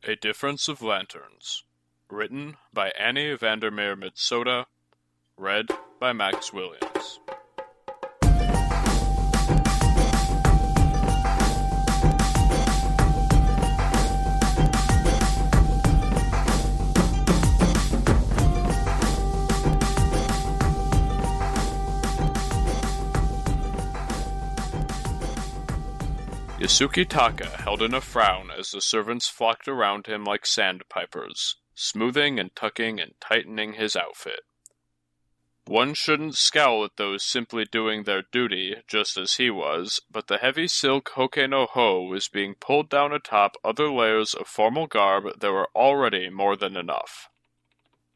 A Difference of Lanterns. Written by Annie Vandermeer Mitsota. Read by Max Williams. Yasuki Taka held in a frown as the servants flocked around him like sandpipers, smoothing and tucking and tightening his outfit. One shouldn't scowl at those simply doing their duty, just as he was, but the heavy silk hoke no ho was being pulled down atop other layers of formal garb that were already more than enough.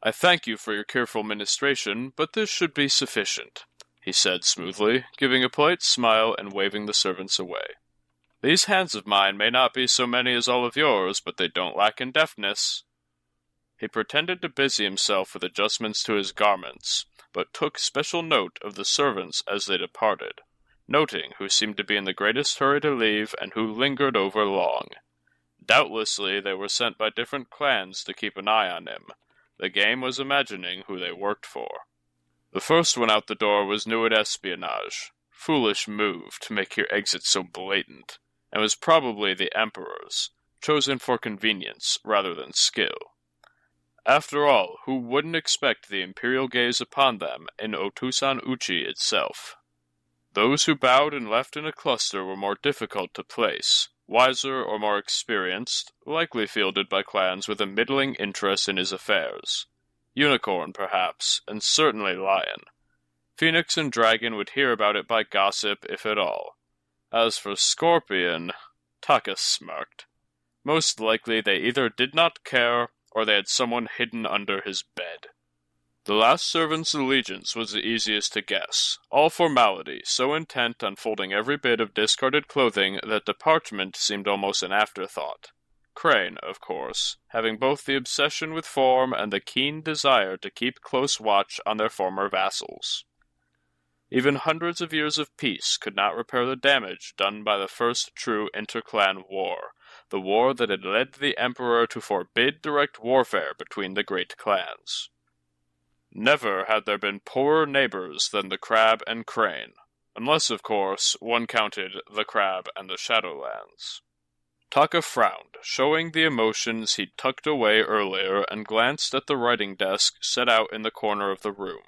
"I thank you for your careful ministration, but this should be sufficient," he said smoothly, giving a polite smile and waving the servants away. "These hands of mine may not be so many as all of yours, but they don't lack in deftness." He pretended to busy himself with adjustments to his garments, but took special note of the servants as they departed, noting who seemed to be in the greatest hurry to leave and who lingered over long. Doubtlessly they were sent by different clans to keep an eye on him. The game was imagining who they worked for. The first one out the door was new at espionage. Foolish move to make your exit so blatant, and was probably the Emperor's, chosen for convenience rather than skill. After all, who wouldn't expect the Imperial gaze upon them in Otusan Uchi itself? Those who bowed and left in a cluster were more difficult to place, wiser or more experienced, likely fielded by clans with a middling interest in his affairs. Unicorn, perhaps, and certainly Lion. Phoenix and Dragon would hear about it by gossip, if at all. As for Scorpion, Taka smirked. Most likely they either did not care, or they had someone hidden under his bed. The last servant's allegiance was the easiest to guess, all formality, so intent on folding every bit of discarded clothing that department seemed almost an afterthought. Crane, of course, having both the obsession with form and the keen desire to keep close watch on their former vassals. Even hundreds of years of peace could not repair the damage done by the first true interclan war, the war that had led the Emperor to forbid direct warfare between the great clans. Never had there been poorer neighbors than the Crab and Crane, unless, of course, one counted the Crab and the Shadowlands. Taka frowned, showing the emotions he'd tucked away earlier, and glanced at the writing desk set out in the corner of the room.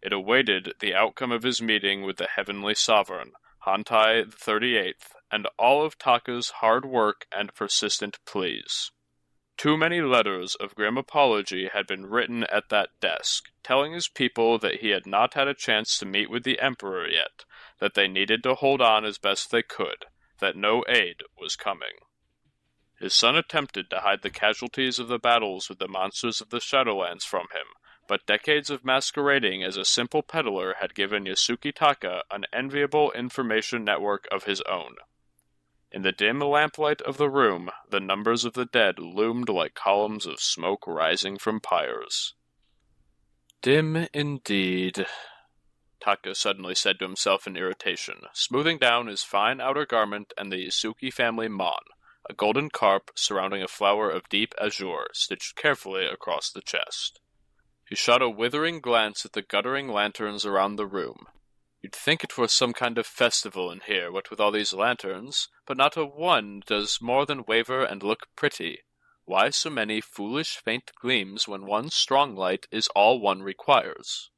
It awaited the outcome of his meeting with the Heavenly Sovereign, Hantai the 38th, and all of Taka's hard work and persistent pleas. Too many letters of grim apology had been written at that desk, telling his people that he had not had a chance to meet with the Emperor yet, that they needed to hold on as best they could, that no aid was coming. His son attempted to hide the casualties of the battles with the monsters of the Shadowlands from him, but decades of masquerading as a simple peddler had given Yasuki Taka an enviable information network of his own. In the dim lamplight of the room, the numbers of the dead loomed like columns of smoke rising from pyres. "Dim indeed," Taka suddenly said to himself in irritation, smoothing down his fine outer garment and the Yasuki family mon, a golden carp surrounding a flower of deep azure stitched carefully across the chest. He shot a withering glance at the guttering lanterns around the room. You'd think it were some kind of festival in here, what with all these lanterns, but not a one does more than waver and look pretty. Why so many foolish faint gleams when one strong light is all one requires?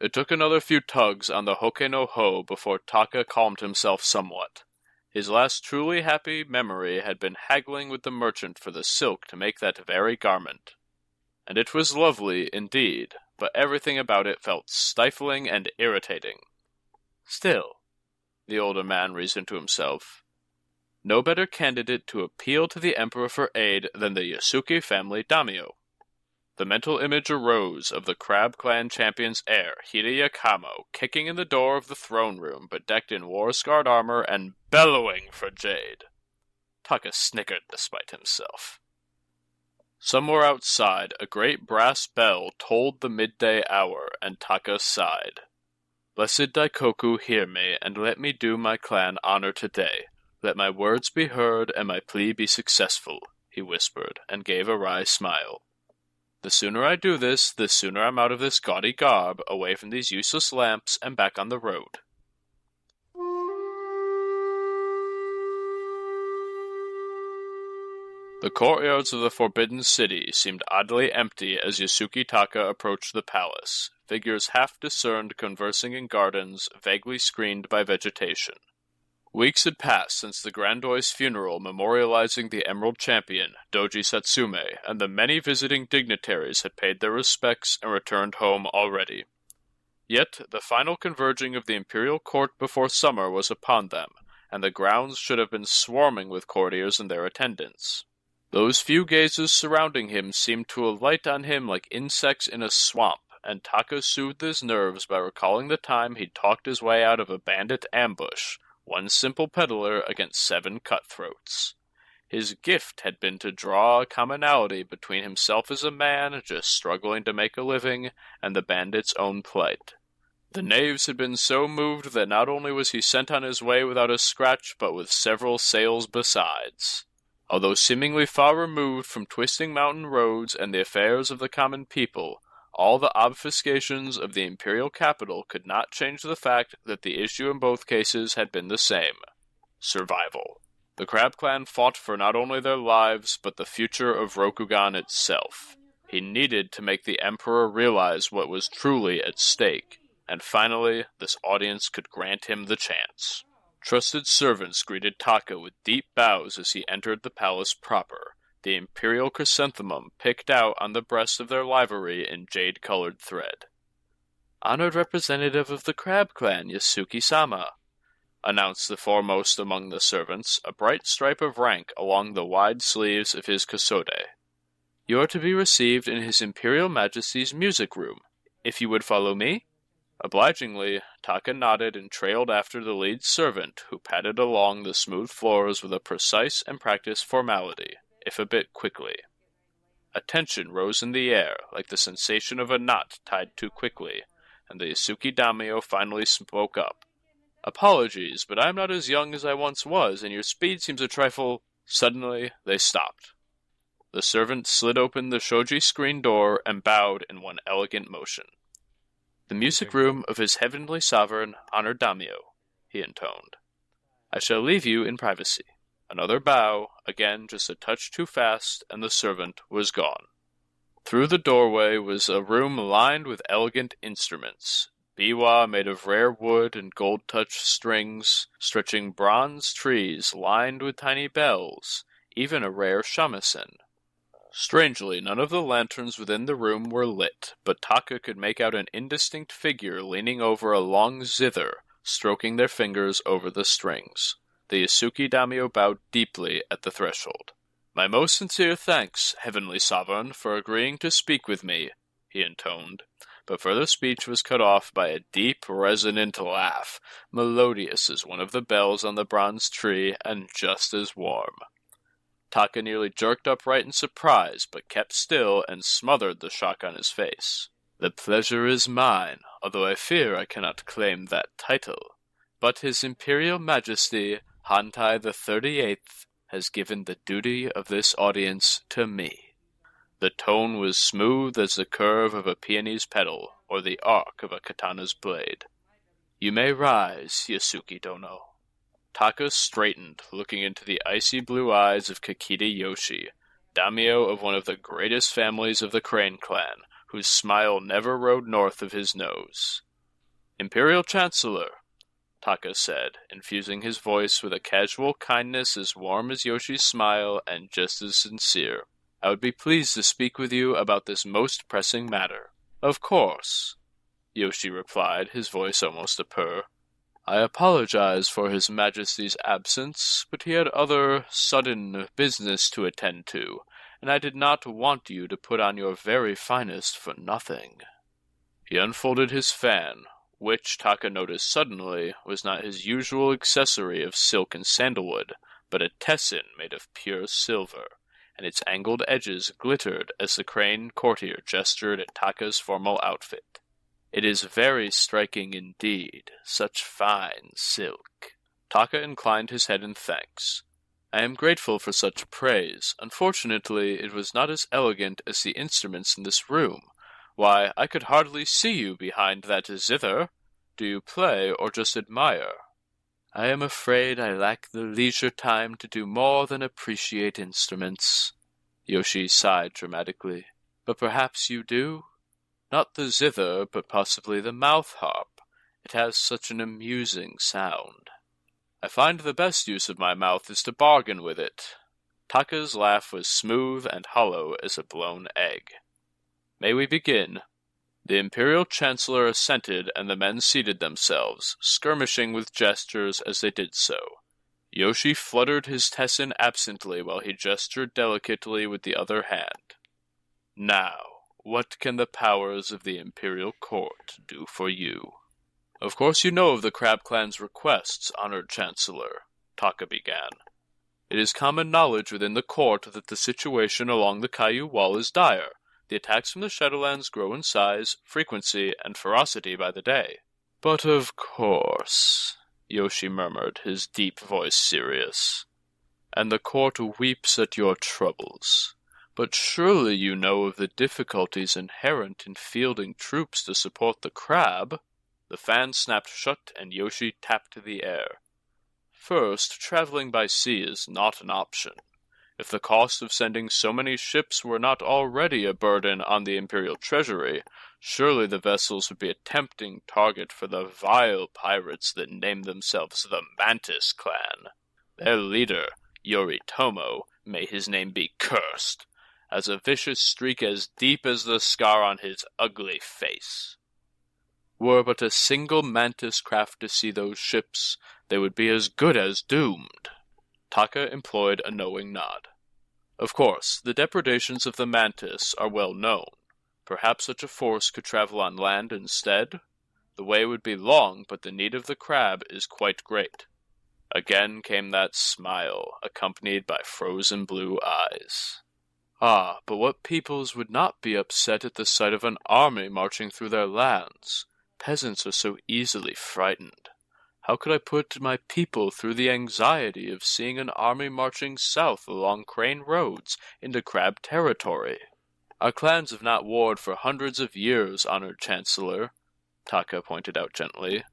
It took another few tugs on the hoke no ho before Taka calmed himself somewhat. His last truly happy memory had been haggling with the merchant for the silk to make that very garment. And it was lovely, indeed, but everything about it felt stifling and irritating. Still, the older man reasoned to himself, no better candidate to appeal to the Emperor for aid than the Yasuki family daimyo. The mental image arose of the Crab Clan champion's heir, Hideya Kamo, kicking in the door of the throne room, but decked in war-scarred armor and bellowing for jade. Taka snickered despite himself. Somewhere outside, a great brass bell tolled the midday hour, and Taka sighed. "Blessed Daikoku, hear me, and let me do my clan honor today. Let my words be heard, and my plea be successful," he whispered, and gave a wry smile. "The sooner I do this, the sooner I'm out of this gaudy garb, away from these useless lamps, and back on the road." The courtyards of the Forbidden City seemed oddly empty as Yasuki Taka approached the palace, figures half discerned conversing in gardens vaguely screened by vegetation. Weeks had passed since the Grand Oi's funeral memorializing the Emerald Champion, Doji Satsume, and the many visiting dignitaries had paid their respects and returned home already. Yet, the final converging of the imperial court before summer was upon them, and the grounds should have been swarming with courtiers and their attendants. Those few gazes surrounding him seemed to alight on him like insects in a swamp, and Taka soothed his nerves by recalling the time he'd talked his way out of a bandit ambush, one simple peddler against 7 cutthroats. His gift had been to draw a commonality between himself as a man just struggling to make a living and the bandit's own plight. The knaves had been so moved that not only was he sent on his way without a scratch, but with several sales besides. Although seemingly far removed from twisting mountain roads and the affairs of the common people, all the obfuscations of the imperial capital could not change the fact that the issue in both cases had been the same: survival. The Crab Clan fought for not only their lives, but the future of Rokugan itself. He needed to make the Emperor realize what was truly at stake, and finally, this audience could grant him the chance. Trusted servants greeted Taka with deep bows as he entered the palace proper, the imperial chrysanthemum picked out on the breast of their livery in jade-colored thread. "Honored representative of the Crab Clan, Yasuki-sama," announced the foremost among the servants, a bright stripe of rank along the wide sleeves of his kasode. "You are to be received in His Imperial Majesty's music room. If you would follow me?" Obligingly, Taka nodded and trailed after the lead servant, who padded along the smooth floors with a precise and practiced formality, if a bit quickly. A tension rose in the air, like the sensation of a knot tied too quickly, and the Yasuki Daimyo finally spoke up. "Apologies, but I am not as young as I once was, and your speed seems a trifle—" Suddenly, they stopped. The servant slid open the shoji screen door and bowed in one elegant motion. "The music room of His Heavenly Sovereign, Honored Daimyo," he intoned. "I shall leave you in privacy." Another bow, again just a touch too fast, and the servant was gone. Through the doorway was a room lined with elegant instruments. Biwa made of rare wood and gold-touched strings, stretching bronze trees lined with tiny bells, even a rare shamisen. Strangely, none of the lanterns within the room were lit, but Taka could make out an indistinct figure leaning over a long zither, stroking their fingers over the strings. The Yasuki Daimyo bowed deeply at the threshold. "My most sincere thanks, Heavenly Sovereign, for agreeing to speak with me," he intoned, but further speech was cut off by a deep, resonant laugh, melodious as one of the bells on the bronze tree, and just as warm. Taka nearly jerked upright in surprise, but kept still and smothered the shock on his face. "The pleasure is mine, although I fear I cannot claim that title. But His Imperial Majesty, Hantai the 38th, has given the duty of this audience to me." The tone was smooth as the curve of a peony's petal, or the arc of a katana's blade. "You may rise, Yasuki Dono." Taka straightened, looking into the icy blue eyes of Kakita Yoshi, daimyo of one of the greatest families of the Crane Clan, whose smile never rode north of his nose. "Imperial Chancellor," Taka said, infusing his voice with a casual kindness as warm as Yoshi's smile and just as sincere, "I would be pleased to speak with you about this most pressing matter." "Of course," Yoshi replied, his voice almost a purr. "I apologize for His Majesty's absence, but he had other, sudden business to attend to, and I did not want you to put on your very finest for nothing." He unfolded his fan, which, Taka noticed suddenly, was not his usual accessory of silk and sandalwood, but a tessin made of pure silver, and its angled edges glittered as the crane courtier gestured at Taka's formal outfit. "It is very striking indeed, such fine silk." Taka inclined his head in thanks. I am grateful for such praise. Unfortunately, it was not as elegant as the instruments in this room. Why, I could hardly see you behind that zither. Do you play or just admire? I am afraid I lack the leisure time to do more than appreciate instruments. Yoshi sighed dramatically. But perhaps you do? Not the zither, but possibly the mouth harp. It has such an amusing sound. I find the best use of my mouth is to bargain with it. Taka's laugh was smooth and hollow as a blown egg. May we begin? The Imperial Chancellor assented, and the men seated themselves, skirmishing with gestures as they did so. Yoshi fluttered his tessin absently while he gestured delicately with the other hand. Now, what can the powers of the Imperial Court do for you? Of course you know of the Crab Clan's requests, Honored Chancellor, Taka began. It is common knowledge within the court that the situation along the Caillou Wall is dire. The attacks from the Shadowlands grow in size, frequency, and ferocity by the day. But of course, Yoshi murmured, his deep voice serious. And the court weeps at your troubles. But surely you know of the difficulties inherent in fielding troops to support the crab? The fan snapped shut, and Yoshi tapped the air. First, traveling by sea is not an option. If the cost of sending so many ships were not already a burden on the Imperial Treasury, surely the vessels would be a tempting target for the vile pirates that name themselves the Mantis Clan. Their leader, Yoritomo, may his name be cursed, has a vicious streak as deep as the scar on his ugly face. Were but a single Mantis craft to see those ships, they would be as good as doomed. Taka employed a knowing nod. Of course, the depredations of the Mantis are well known. Perhaps such a force could travel on land instead? The way would be long, but the need of the crab is quite great. Again came that smile, accompanied by frozen blue eyes. Ah, but what peoples would not be upset at the sight of an army marching through their lands? Peasants are so easily frightened. How could I put my people through the anxiety of seeing an army marching south along Crane roads into crab territory? Our clans have not warred for hundreds of years, Honored Chancellor, Taka pointed out gently.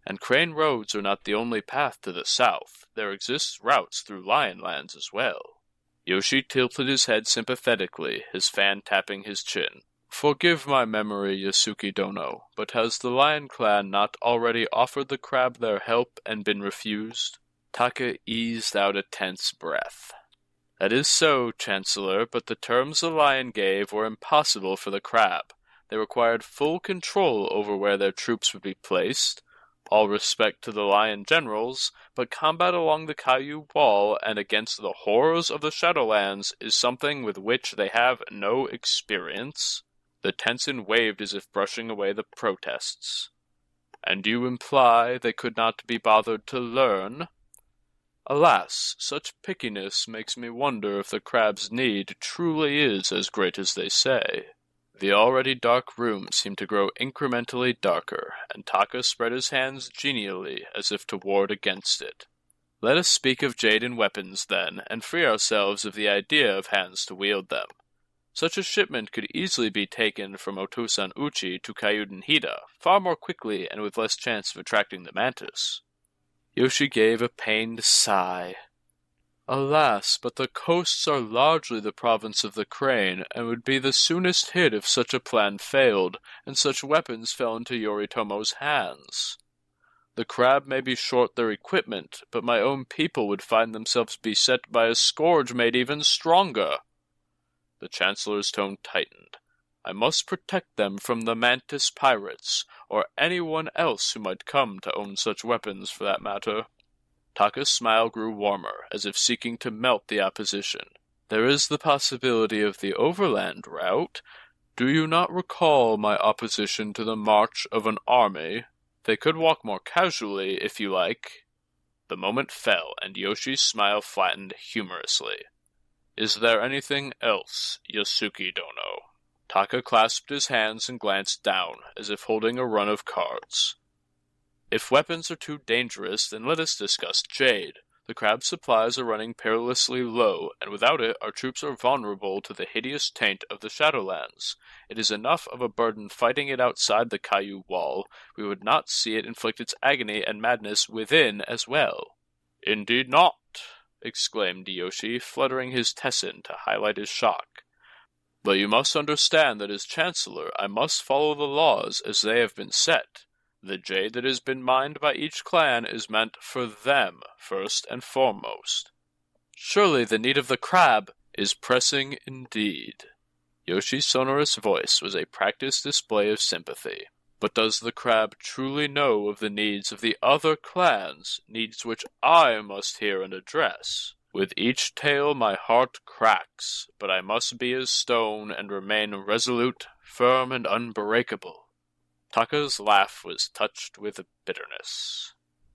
And Crane roads are not the only path to the south. There exist routes through Lion lands as well. Yoshi tilted his head sympathetically, his fan tapping his chin. Forgive my memory, Yasuki Dono, but has the Lion Clan not already offered the crab their help and been refused? Taka eased out a tense breath. That is so, Chancellor, but the terms the Lion gave were impossible for the crab. They required full control over where their troops would be placed. All respect to the Lion generals, but combat along the Caillou Wall and against the horrors of the Shadowlands is something with which they have no experience. The Tensin waved as if brushing away the protests. And you imply they could not be bothered to learn? Alas, such pickiness makes me wonder if the crab's need truly is as great as they say. The already dark room seemed to grow incrementally darker, and Taka spread his hands genially as if to ward against it. Let us speak of Jaden weapons, then, and free ourselves of the idea of hands to wield them. Such a shipment could easily be taken from Otosan Uchi to Kaiuden Hida, far more quickly and with less chance of attracting the Mantis. Yoshi gave a pained sigh. Alas, but the coasts are largely the province of the Crane, and would be the soonest hit if such a plan failed, and such weapons fell into Yoritomo's hands. The crab may be short their equipment, but my own people would find themselves beset by a scourge made even stronger. The Chancellor's tone tightened. I must protect them from the Mantis pirates, or anyone else who might come to own such weapons for that matter. Taka's smile grew warmer, as if seeking to melt the opposition. There is the possibility of the overland route. Do you not recall my opposition to the march of an army? They could walk more casually, if you like. The moment fell, and Yoshi's smile flattened humorously. Is there anything else, Yasuki Dono? Taka clasped his hands and glanced down, as if holding a run of cards. If weapons are too dangerous, then let us discuss Jade. The crab's supplies are running perilously low, and without it our troops are vulnerable to the hideous taint of the Shadowlands. It is enough of a burden fighting it outside the Caillou wall. We would not see it inflict its agony and madness within as well. Indeed not, exclaimed Yoshi, fluttering his tessin to highlight his shock. But you must understand that as Chancellor I must follow the laws as they have been set. The jade that has been mined by each clan is meant for them, first and foremost. Surely the need of the crab is pressing indeed. Yoshi's sonorous voice was a practiced display of sympathy. But does the crab truly know of the needs of the other clans, needs which I must hear and address? With each tale my heart cracks, but I must be as stone and remain resolute, firm, and unbreakable. Taka's laugh was touched with bitterness.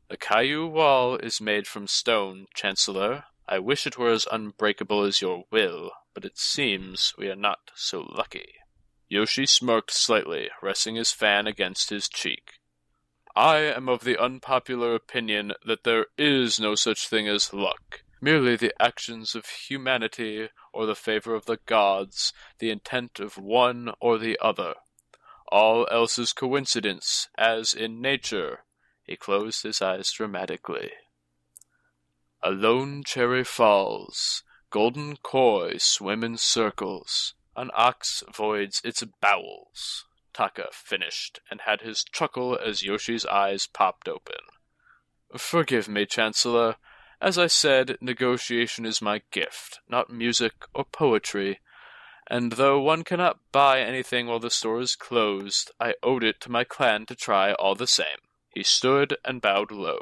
The Caillou wall is made from stone, Chancellor. I wish it were as unbreakable as your will, but it seems we are not so lucky. Yoshi smirked slightly, resting his fan against his cheek. I am of the unpopular opinion that there is no such thing as luck. Merely the actions of humanity, or the favor of the gods, the intent of one or the other. All else is coincidence, as in nature. He closed his eyes dramatically. A lone cherry falls, golden koi swim in circles, an ox voids its bowels. Taka finished, and had his chuckle as Yoshi's eyes popped open. Forgive me, Chancellor. As I said, negotiation is my gift, not music or poetry, and though one cannot buy anything while the store is closed, I owed it to my clan to try all the same. He stood and bowed low.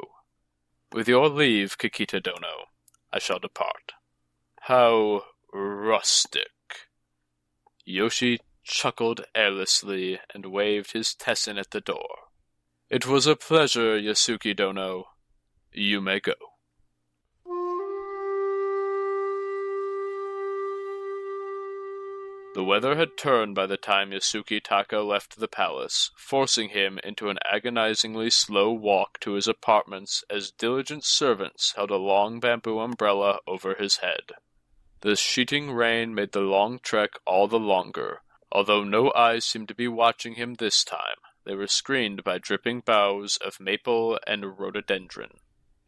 With your leave, Kikita Dono, I shall depart. How rustic. Yoshi chuckled airlessly and waved his tessin at the door. It was a pleasure, Yasuki Dono. You may go. The weather had turned by the time Yasuki Taka left the palace, forcing him into an agonizingly slow walk to his apartments as diligent servants held a long bamboo umbrella over his head. The sheeting rain made the long trek all the longer, although no eyes seemed to be watching him this time. They were screened by dripping boughs of maple and rhododendron.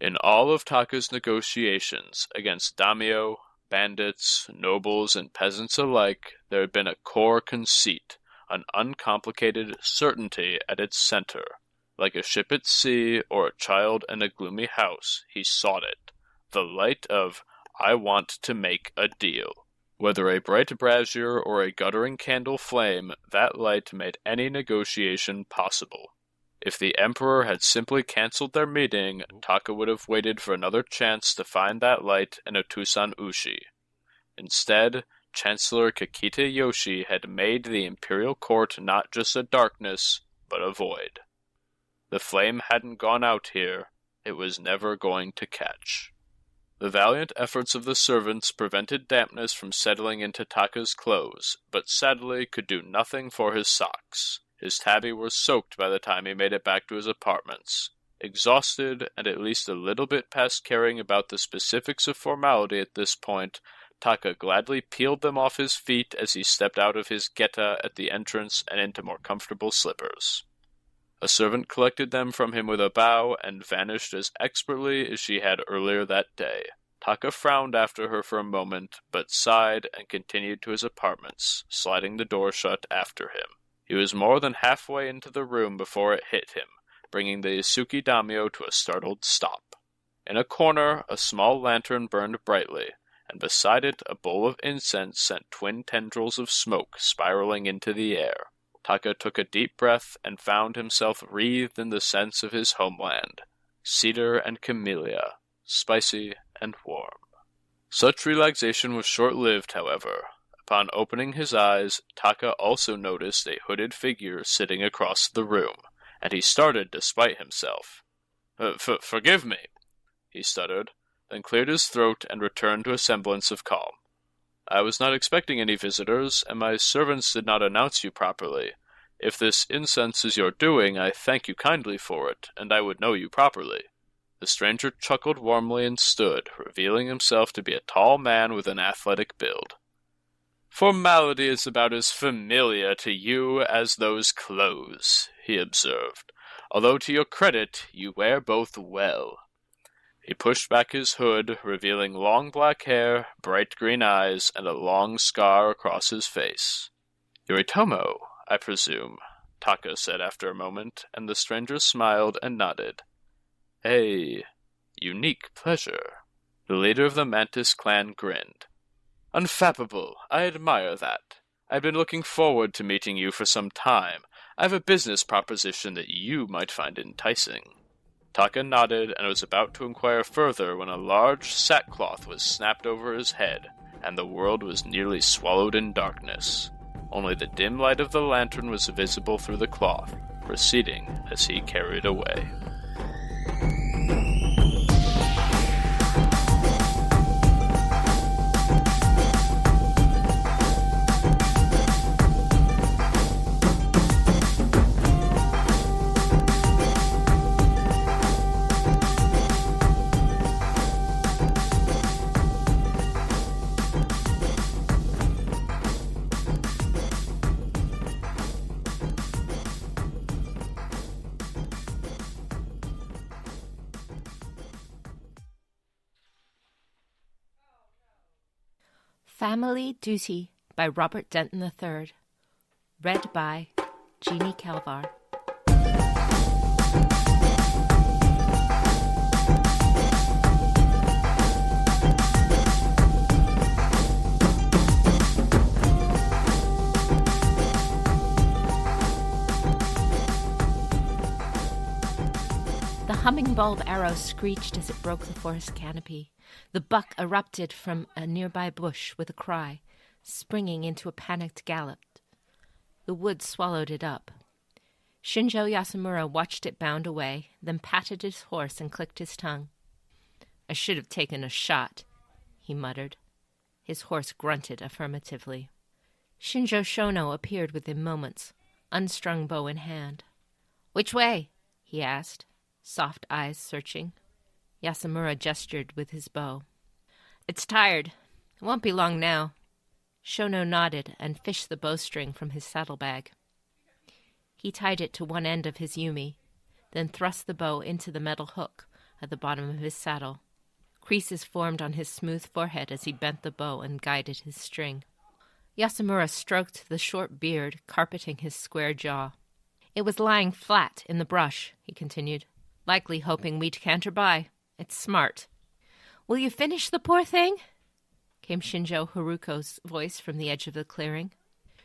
In all of Taka's negotiations against daimyo, bandits, nobles, and peasants alike, there had been a core conceit, an uncomplicated certainty at its center. Like a ship at sea or a child in a gloomy house, he sought it. The light of, I want to make a deal. Whether a bright brazier or a guttering candle flame, that light made any negotiation possible. If the Emperor had simply cancelled their meeting, Taka would have waited for another chance to find that light in a Tusan Ushi. Instead, Chancellor Kikita Yoshi had made the Imperial Court not just a darkness, but a void. The flame hadn't gone out here, it was never going to catch. The valiant efforts of the servants prevented dampness from settling into Taka's clothes, but sadly could do nothing for his socks. His tabby were soaked by the time he made it back to his apartments. Exhausted, and at least a little bit past caring about the specifics of formality at this point, Taka gladly peeled them off his feet as he stepped out of his geta at the entrance and into more comfortable slippers. A servant collected them from him with a bow and vanished as expertly as she had earlier that day. Taka frowned after her for a moment, but sighed and continued to his apartments, sliding the door shut after him. He was more than halfway into the room before it hit him, bringing the Yasuki daimyo to a startled stop. In a corner, a small lantern burned brightly, and beside it a bowl of incense sent twin tendrils of smoke spiraling into the air. Taka took a deep breath and found himself wreathed in the scents of his homeland, cedar and camellia, spicy and warm. Such relaxation was short-lived, however. Upon opening his eyes, Taka also noticed a hooded figure sitting across the room, and he started despite himself. Forgive me, he stuttered, then cleared his throat and returned to a semblance of calm. I was not expecting any visitors, and my servants did not announce you properly. If this incense is your doing, I thank you kindly for it, and I would know you properly. The stranger chuckled warmly and stood, revealing himself to be a tall man with an athletic build. "Formality is about as familiar to you as those clothes," he observed, "although to your credit you wear both well." He pushed back his hood, revealing long black hair, bright green eyes, and a long scar across his face. "Yoritomo, I presume," Taka said after a moment, and the stranger smiled and nodded. "A unique pleasure." The leader of the Mantis clan grinned. "Unfappable, I admire that. I've been looking forward to meeting you for some time. I have a business proposition that you might find enticing." Taka nodded and was about to inquire further when a large sackcloth was snapped over his head, and the world was nearly swallowed in darkness. Only the dim light of the lantern was visible through the cloth, receding as he carried away. Family Duty by Robert Denton III. Read by Jeannie Calvar. The humming bulb arrow screeched as it broke the forest canopy. The buck erupted from a nearby bush with a cry, springing into a panicked gallop. The woods swallowed it up. Shinjo Yasamura watched it bound away, then patted his horse and clicked his tongue. "I should have taken a shot," he muttered. His horse grunted affirmatively. Shinjo Shono appeared within moments, unstrung bow in hand. "Which way?" he asked, soft eyes searching. Yasamura gestured with his bow. "It's tired. It won't be long now." Shono nodded and fished the bowstring from his saddlebag. He tied it to one end of his yumi, then thrust the bow into the metal hook at the bottom of his saddle. Creases formed on his smooth forehead as he bent the bow and guided his string. Yasamura stroked the short beard carpeting his square jaw. "It was lying flat in the brush," he continued, "likely hoping we'd canter by. It's smart." "Will you finish the poor thing?" came Shinjo Haruko's voice from the edge of the clearing.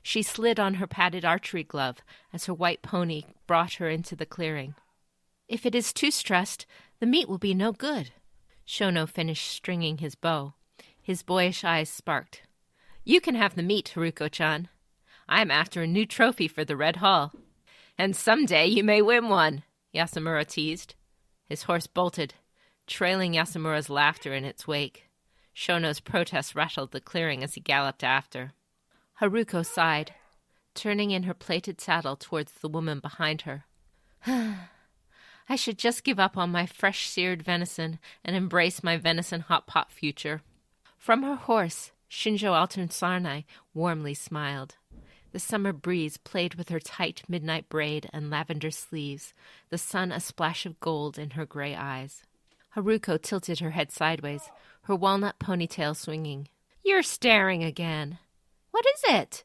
She slid on her padded archery glove as her white pony brought her into the clearing. "If it is too stressed, the meat will be no good." Shono finished stringing his bow. His boyish eyes sparked. "You can have the meat, Haruko-chan. I'm after a new trophy for the Red Hall." "And someday you may win one," Yasamura teased. His horse bolted, trailing Yasamura's laughter in its wake. Shono's protest rattled the clearing as he galloped after. Haruko sighed, turning in her plaited saddle towards the woman behind her. "I should just give up on my fresh-seared venison and embrace my venison hot pot future." From her horse, Shinjo Alton-Sarnai warmly smiled. The summer breeze played with her tight midnight braid and lavender sleeves, the sun a splash of gold in her gray eyes. Haruko tilted her head sideways, her walnut ponytail swinging. "You're staring again." "What is it?"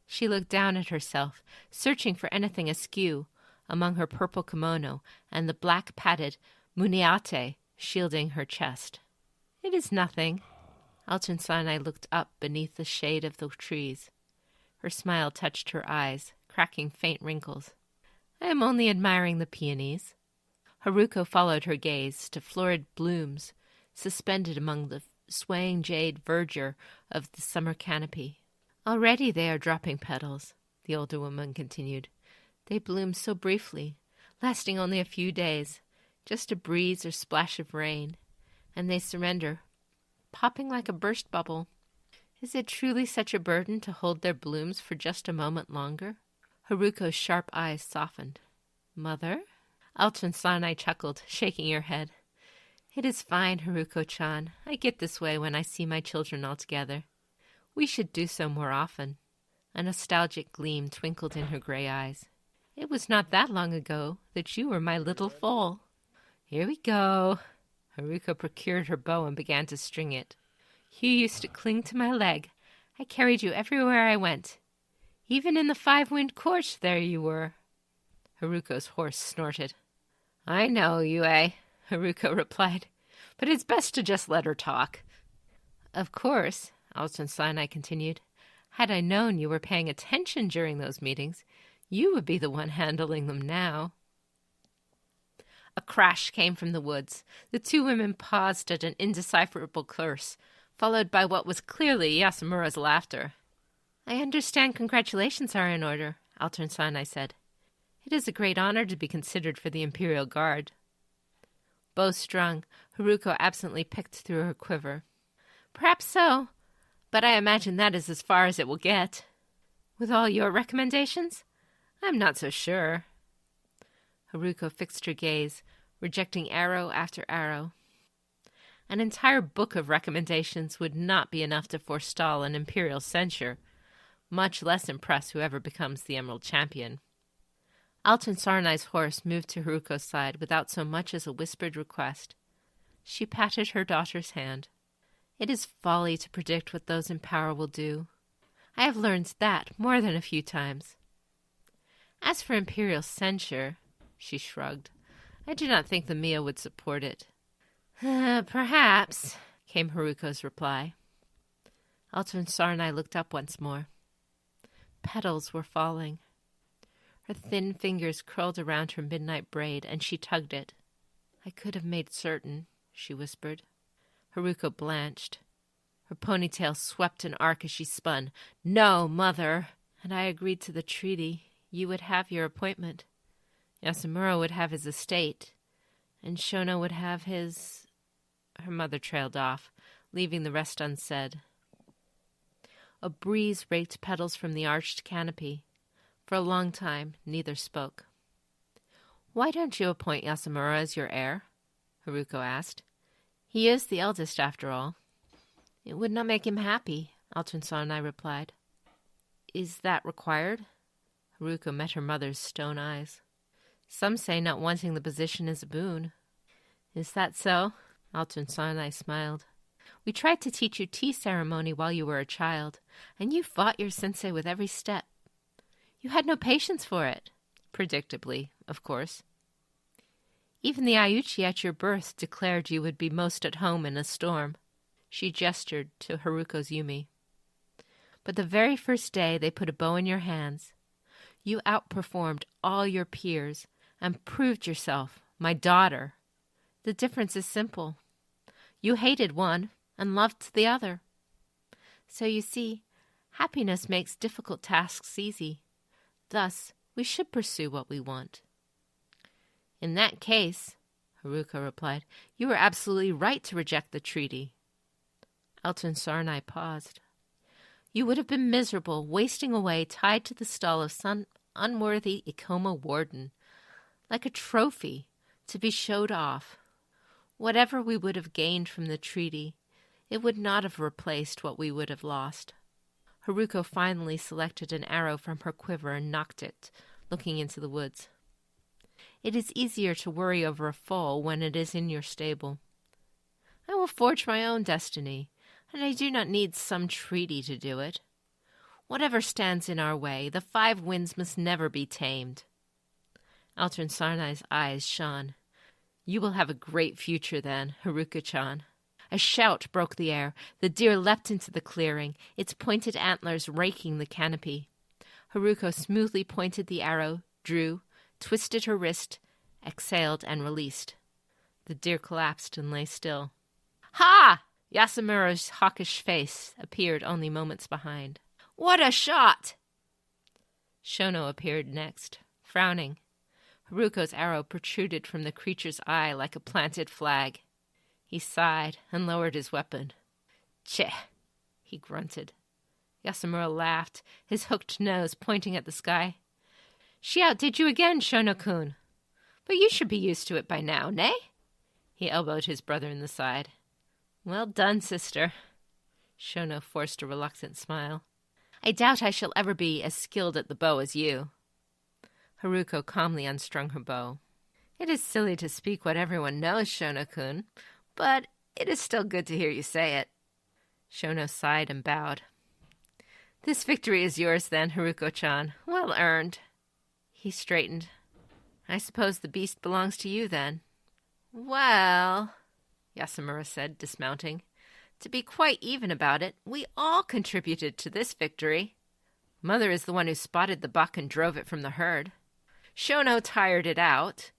She looked down at herself, searching for anything askew among her purple kimono and the black padded muniate shielding her chest. "It is nothing." Alton-Sanai looked up beneath the shade of the trees. Her smile touched her eyes, cracking faint wrinkles. "I am only admiring the peonies." Haruko followed her gaze to florid blooms suspended among the swaying jade verdure of the summer canopy. "Already they are dropping petals," the older woman continued. "They bloom so briefly, lasting only a few days, just a breeze or splash of rain, and they surrender, popping like a burst bubble. Is it truly such a burden to hold their blooms for just a moment longer?" Haruko's sharp eyes softened. "Mother?" Alton-Sanai chuckled, shaking her head. It is fine, Haruko-chan. I get this way when I see my children all together. We should do so more often. A nostalgic gleam twinkled in her gray eyes. It was not that long ago that you were my little foal. Here we go. Haruko procured her bow and began to string it. You used to cling to my leg. I carried you everywhere I went. Even in the 5-wind court there you were. Haruko's horse snorted. I know, Yue, Haruko replied, but it's best to just let her talk. Of course, Alton Sinai continued, had I known you were paying attention during those meetings, you would be the one handling them now. A crash came from the woods. The two women paused at an indecipherable curse, followed by what was clearly Yasumura's laughter. I understand congratulations are in order, Alton Sinai said. It is a great honor to be considered for the Imperial Guard. Bow-strung, Haruko absently picked through her quiver. Perhaps so, but I imagine that is as far as it will get. With all your recommendations? I'm not so sure. Haruko fixed her gaze, rejecting arrow after arrow. An entire book of recommendations would not be enough to forestall an imperial censure, much less impress whoever becomes the Emerald Champion. Alton Sarnai's horse moved to Haruko's side without so much as a whispered request. She patted her daughter's hand. It is folly to predict what those in power will do. I have learned that more than a few times. As for imperial censure, she shrugged, I do not think the Mia would support it. Perhaps, came Haruko's reply. Alton Sarnai looked up once more. Petals were falling. Her thin fingers curled around her midnight braid, and she tugged it. I could have made certain, she whispered. Haruko blanched. Her ponytail swept an arc as she spun. No, mother! And I agreed to the treaty. You would have your appointment. Yasumura would have his estate, and Shono would have his... Her mother trailed off, leaving the rest unsaid. A breeze raked petals from the arched canopy. For a long time, neither spoke. Why don't you appoint Yasumura as your heir? Haruko asked. He is the eldest, after all. It would not make him happy, Alton Sarnai replied. Is that required? Haruko met her mother's stone eyes. Some say not wanting the position is a boon. Is that so? Alton Sarnai smiled. We tried to teach you tea ceremony while you were a child, and you fought your sensei with every step. You had no patience for it. Predictably, of course. Even the Ayuchi at your birth declared you would be most at home in a storm. She gestured to Haruko's Yumi. But the very first day they put a bow in your hands, you outperformed all your peers and proved yourself my daughter. The difference is simple. You hated one and loved the other. So you see, happiness makes difficult tasks easy. Thus, we should pursue what we want. In that case, Haruko replied, you were absolutely right to reject the treaty. Alton Sarnai paused. You would have been miserable, wasting away, tied to the stall of some unworthy Ikoma warden, like a trophy, to be showed off. Whatever we would have gained from the treaty, it would not have replaced what we would have lost. Haruko finally selected an arrow from her quiver and nocked it, looking into the woods. It is easier to worry over a foal when it is in your stable. I will forge my own destiny, and I do not need some treaty to do it. Whatever stands in our way, the 5 winds must never be tamed. Alton Sarnai's eyes shone. You will have a great future then, Haruko-chan. A shout broke the air. The deer leapt into the clearing, its pointed antlers raking the canopy. Haruko smoothly pointed the arrow, drew, twisted her wrist, exhaled, and released. The deer collapsed and lay still. Ha! Yasumura's hawkish face appeared only moments behind. What a shot! Shono appeared next, frowning. Haruko's arrow protruded from the creature's eye like a planted flag. He sighed and lowered his weapon. Cheh, he grunted. Yasumura laughed, his hooked nose pointing at the sky. She outdid you again, Shono-kun. But you should be used to it by now, nay? He elbowed his brother in the side. Well done, sister. Shono forced a reluctant smile. I doubt I shall ever be as skilled at the bow as you. Haruko calmly unstrung her bow. It is silly to speak what everyone knows, Shono-kun, but it is still good to hear you say it. Shono sighed and bowed. This victory is yours then, Haruko-chan. Well earned. He straightened. I suppose the beast belongs to you then. Well, Yasamura said, dismounting, to be quite even about it, we all contributed to this victory. Mother is the one who spotted the buck and drove it from the herd. Shono tired it out,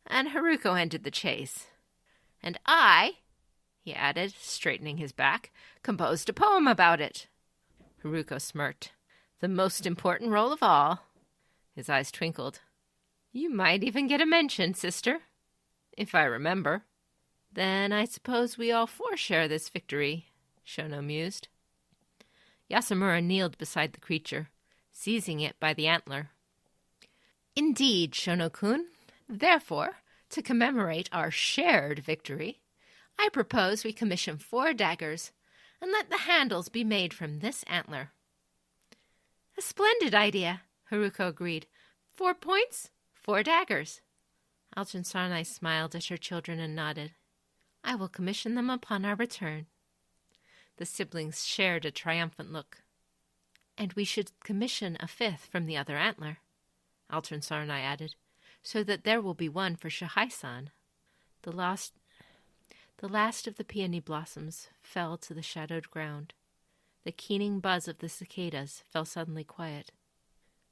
and Haruko ended the chase. And I, he added, straightening his back, composed a poem about it. Haruko smirked. The most important role of all. His eyes twinkled. You might even get a mention, sister, if I remember. Then I suppose we all four share this victory, Shono mused. Yasamura kneeled beside the creature, seizing it by the antler. Indeed, Shono-kun. Therefore, to commemorate our shared victory, I propose we commission 4 daggers and let the handles be made from this antler. A splendid idea, Haruko agreed. 4 points, 4 daggers. Alton Sarnai smiled at her children and nodded. I will commission them upon our return. The siblings shared a triumphant look. And we should commission a 5th from the other antler, Alton Sarnai added, so that there will be one for Shihai-san. The last of the peony blossoms fell to the shadowed ground. The keening buzz of the cicadas fell suddenly quiet.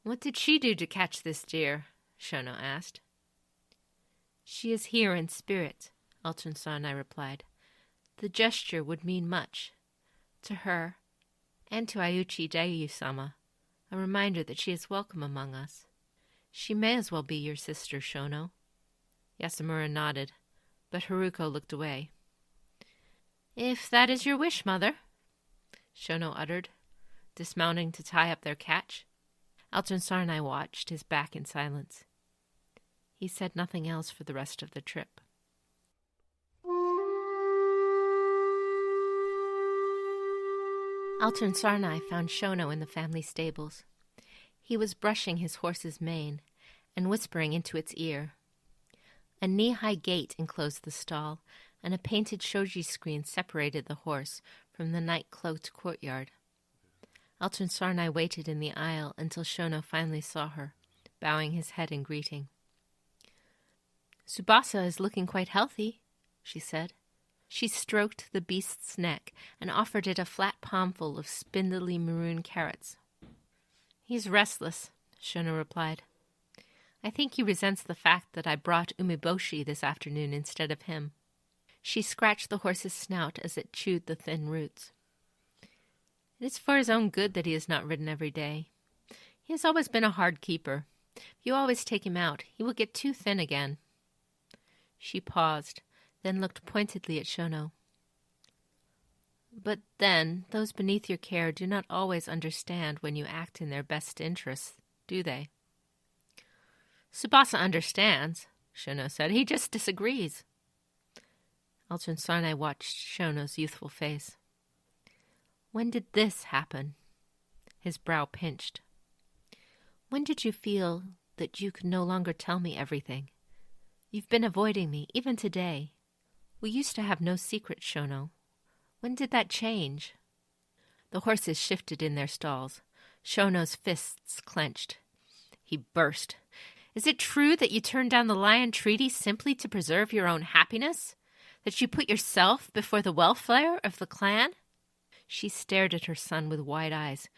What did she do to catch this deer? Shono asked. She is here in spirit, Alton Sarnai replied. The gesture would mean much. To her, and to Ayuchi Dayu-sama, a reminder that she is welcome among us. She may as well be your sister, Shono. Yasamura nodded, but Haruko looked away. If that is your wish, mother, Shono uttered, dismounting to tie up their catch. Alton Sarnai watched, his back in silence. He said nothing else for the rest of the trip. Alton Sarnai found Shono in the family stables. He was brushing his horse's mane and whispering into its ear. A knee-high gate enclosed the stall, and a painted shoji screen separated the horse from the night-cloaked courtyard. Alton Sarnai waited in the aisle until Shono finally saw her, bowing his head in greeting. Tsubasa is looking quite healthy, she said. She stroked the beast's neck and offered it a flat palmful of spindly maroon carrots. He's restless, Shono replied. I think he resents the fact that I brought umeboshi this afternoon instead of him. She scratched the horse's snout as it chewed the thin roots. It is for his own good that he is not ridden every day. He has always been a hard keeper. If you always take him out, he will get too thin again. She paused, then looked pointedly at Shono. But then, those beneath your care do not always understand when you act in their best interests, do they? Tsubasa understands, Shono said. He just disagrees. Alton Sarnai watched Shono's youthful face. When did this happen? His brow pinched. When did you feel that you could no longer tell me everything? You've been avoiding me, even today. We used to have no secrets, Shono. When did that change? The horses shifted in their stalls. Shono's fists clenched. He burst. Is it true that you turned down the Lion Treaty simply to preserve your own happiness? That you put yourself before the welfare of the clan? She stared at her son with wide eyes.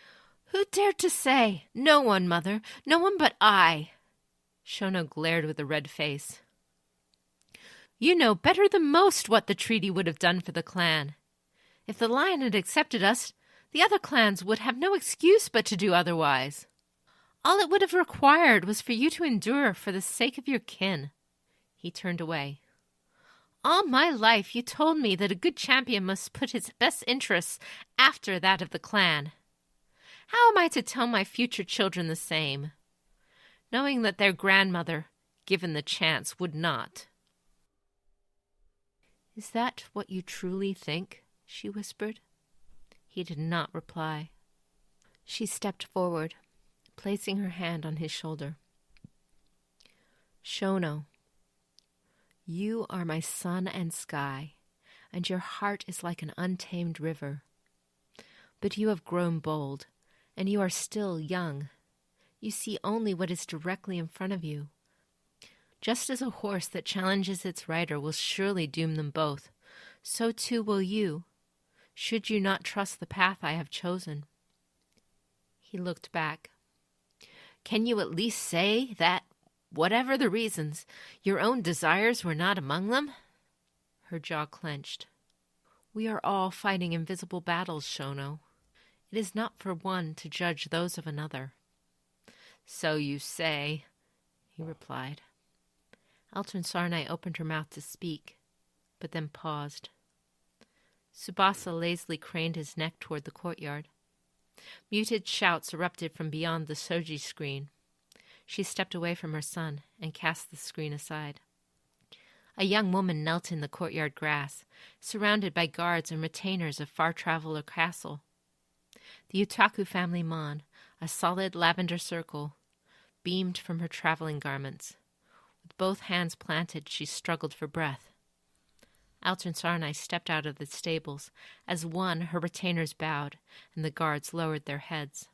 Who dared to say? No one, mother. No one but I. Shono glared with a red face. You know better than most what the treaty would have done for the clan. If the lion had accepted us, the other clans would have no excuse but to do otherwise. All it would have required was for you to endure for the sake of your kin. He turned away. All my life you told me that a good champion must put his best interests after that of the clan. How am I to tell my future children the same, knowing that their grandmother, given the chance, would not? "Is that what you truly think?" she whispered. He did not reply. She stepped forward, placing her hand on his shoulder. "Shono, you are my sun and sky, and your heart is like an untamed river. But you have grown bold, and you are still young. You see only what is directly in front of you. Just as a horse that challenges its rider will surely doom them both, so too will you, should you not trust the path I have chosen." He looked back. "Can you at least say that, whatever the reasons, your own desires were not among them?" Her jaw clenched. "We are all fighting invisible battles, Shono. It is not for one to judge those of another." "So you say," he replied. Altun Sarnai opened her mouth to speak, but then paused. Tsubasa lazily craned his neck toward the courtyard. Muted shouts erupted from beyond the shoji screen. She stepped away from her son and cast the screen aside. A young woman knelt in the courtyard grass, surrounded by guards and retainers of Far Traveler Castle. The Utaku family mon, a solid lavender circle, beamed from her traveling garments. With both hands planted, she struggled for breath. Altun Sarnai stepped out of the stables. As one, her retainers bowed, and the guards lowered their heads.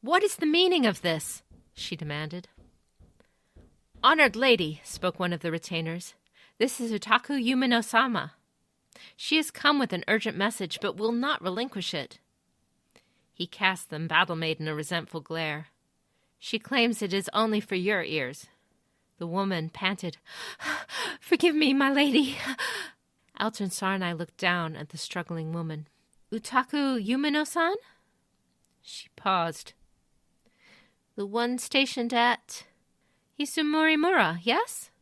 "What is the meaning of this?" she demanded. "Honored lady," spoke one of the retainers, "this is Utaku Yumino-sama. She has come with an urgent message, but will not relinquish it." He cast the battle maiden a resentful glare. "She claims it is only for your ears." The woman panted, "Forgive me, my lady." Altun Sarnai looked down at the struggling woman. "Utaku Yumino-san?" She paused. "The one stationed at Hisumorimura, yes?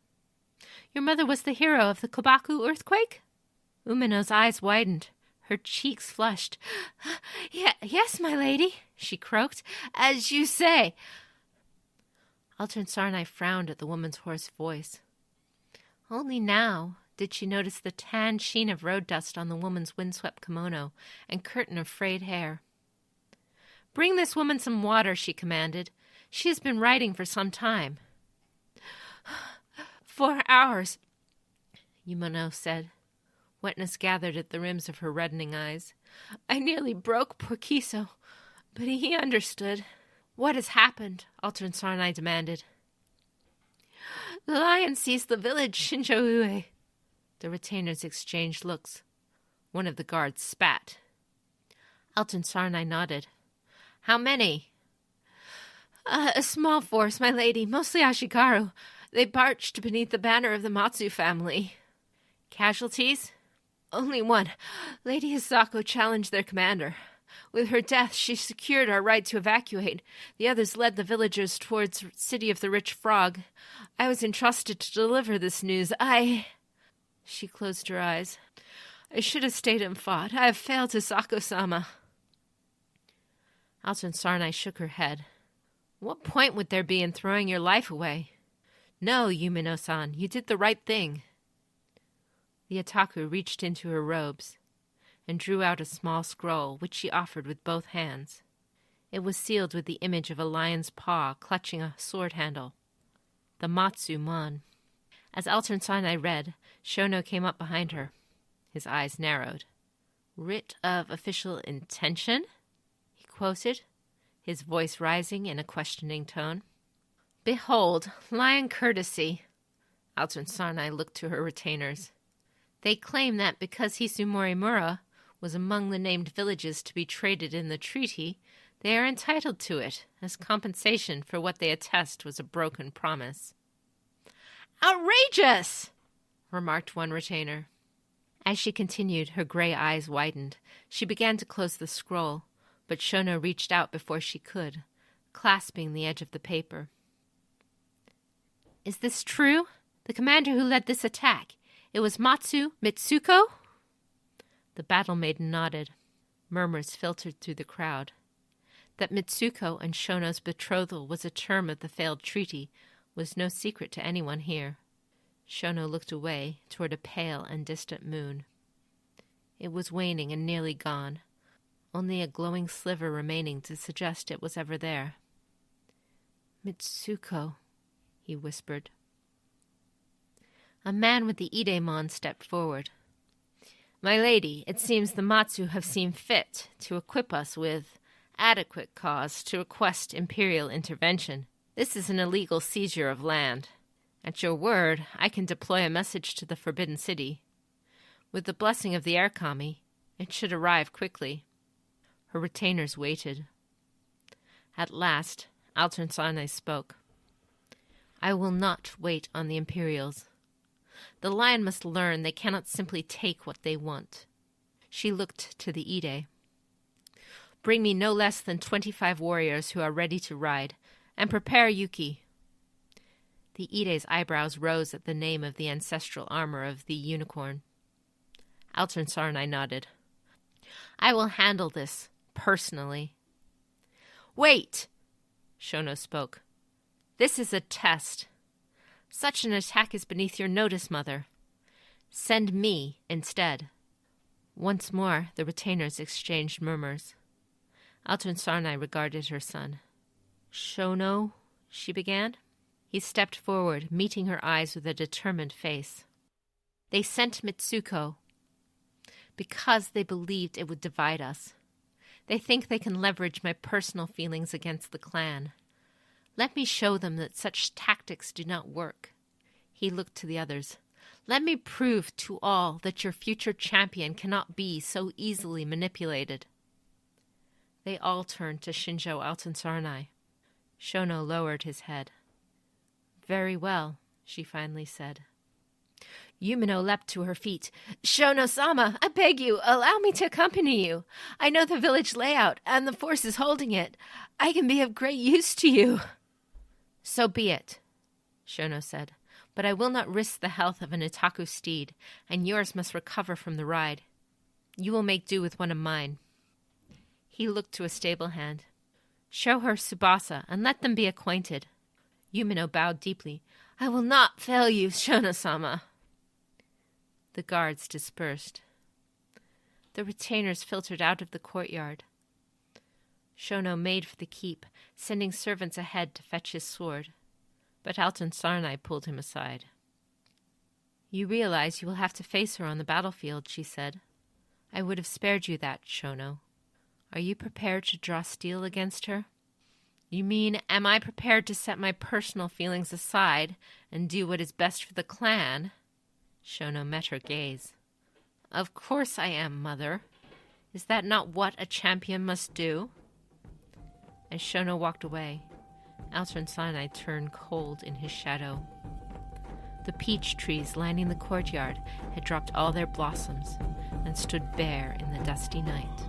Your mother was the hero of the Kobaku earthquake?" Umino's eyes widened. Her cheeks flushed. Yes, my lady," she croaked. "As you say." Altun Sarnai frowned at the woman's hoarse voice. Only now did she notice the tan sheen of road dust on the woman's windswept kimono and curtain of frayed hair. "Bring this woman some water," she commanded. "She has been writing for some time." 4 hours, Yumino said. Wetness gathered at the rims of her reddening eyes. "I nearly broke poor Kiso, but he understood." "What has happened?" Altun Sarnai demanded. "The lion seized the village, Shinjo-ue." The retainers exchanged looks. One of the guards spat. Altun Sarnai nodded. "How many?" A small force, my lady, mostly Ashikaru. They marched beneath the banner of the Matsu family." "Casualties?" "Only one. Lady Hisako challenged their commander. With her death, she secured our right to evacuate. The others led the villagers towards City of the Rich Frog. I was entrusted to deliver this news. She closed her eyes. "I should have stayed and fought. I have failed Hisako-sama." Altun Sarnai shook her head. "What point would there be in throwing your life away?" "No, Yumino-san, you did the right thing." The otaku reached into her robes and drew out a small scroll, which she offered with both hands. It was sealed with the image of a lion's paw clutching a sword handle. The Matsu Mon. As Altun Sarnai read, Shono came up behind her. His eyes narrowed. "Writ of official intention?" he quoted, his voice rising in a questioning tone. "Behold, lion courtesy." Altun Sarnai looked to her retainers. "They claim that because Hisumorimura was among the named villages to be traded in the treaty, they are entitled to it as compensation for what they attest was a broken promise." "Outrageous!" remarked one retainer. As she continued, her gray eyes widened. She began to close the scroll, but Shono reached out before she could, clasping the edge of the paper. "Is this true? The commander who led this attack, it was Matsu Mitsuko?" The battle maiden nodded. Murmurs filtered through the crowd. That Mitsuko and Shono's betrothal was a term of the failed treaty was no secret to anyone here. Shono looked away toward a pale and distant moon. It was waning and nearly gone, only a glowing sliver remaining to suggest it was ever there. "Mitsuko," he whispered. A man with the Idemon stepped forward. "My lady, it seems the Matsu have seen fit to equip us with adequate cause to request imperial intervention. This is an illegal seizure of land. At your word, I can deploy a message to the Forbidden City. With the blessing of the Air Kami, it should arrive quickly." Her retainers waited. At last, Altarnsane spoke. "I will not wait on the Imperials. The Lion must learn they cannot simply take what they want." She looked to the Ide. "Bring me no less than 25 warriors who are ready to ride, and prepare Yuki." The Ide's eyebrows rose at the name of the ancestral armor of the unicorn. Altarnsarnai nodded. "I will handle this, personally." "Wait!" Shono spoke. "This is a test. Such an attack is beneath your notice, Mother. Send me instead." Once more the retainers exchanged murmurs. Altarnsarnai regarded her son. "Shono," she began. He stepped forward, meeting her eyes with a determined face. "They sent Mitsuko because they believed it would divide us. They think they can leverage my personal feelings against the clan. Let me show them that such tactics do not work." He looked to the others. "Let me prove to all that your future champion cannot be so easily manipulated." They all turned to Shinjo Altarnsarnai. Shono lowered his head. "Very well," she finally said. Yumino leapt to her feet. "Shono-sama, I beg you, allow me to accompany you. I know the village layout and the forces holding it. I can be of great use to you." "So be it," Shono said, "but I will not risk the health of an Itaku steed, and yours must recover from the ride. You will make do with one of mine." He looked to a stable hand. "Show her Tsubasa, and let them be acquainted." Yumino bowed deeply. "I will not fail you, Shono-sama." The guards dispersed. The retainers filtered out of the courtyard. Shono made for the keep, sending servants ahead to fetch his sword, but Altarnsarnai pulled him aside. "You realize you will have to face her on the battlefield," she said. "I would have spared you that, Shono. Are you prepared to draw steel against her?" "You mean, am I prepared to set my personal feelings aside and do what is best for the clan?" Shono met her gaze. "Of course I am, Mother. Is that not what a champion must do?" As Shono walked away, Altarnsarnai turned cold in his shadow. The peach trees lining the courtyard had dropped all their blossoms and stood bare in the dusty night.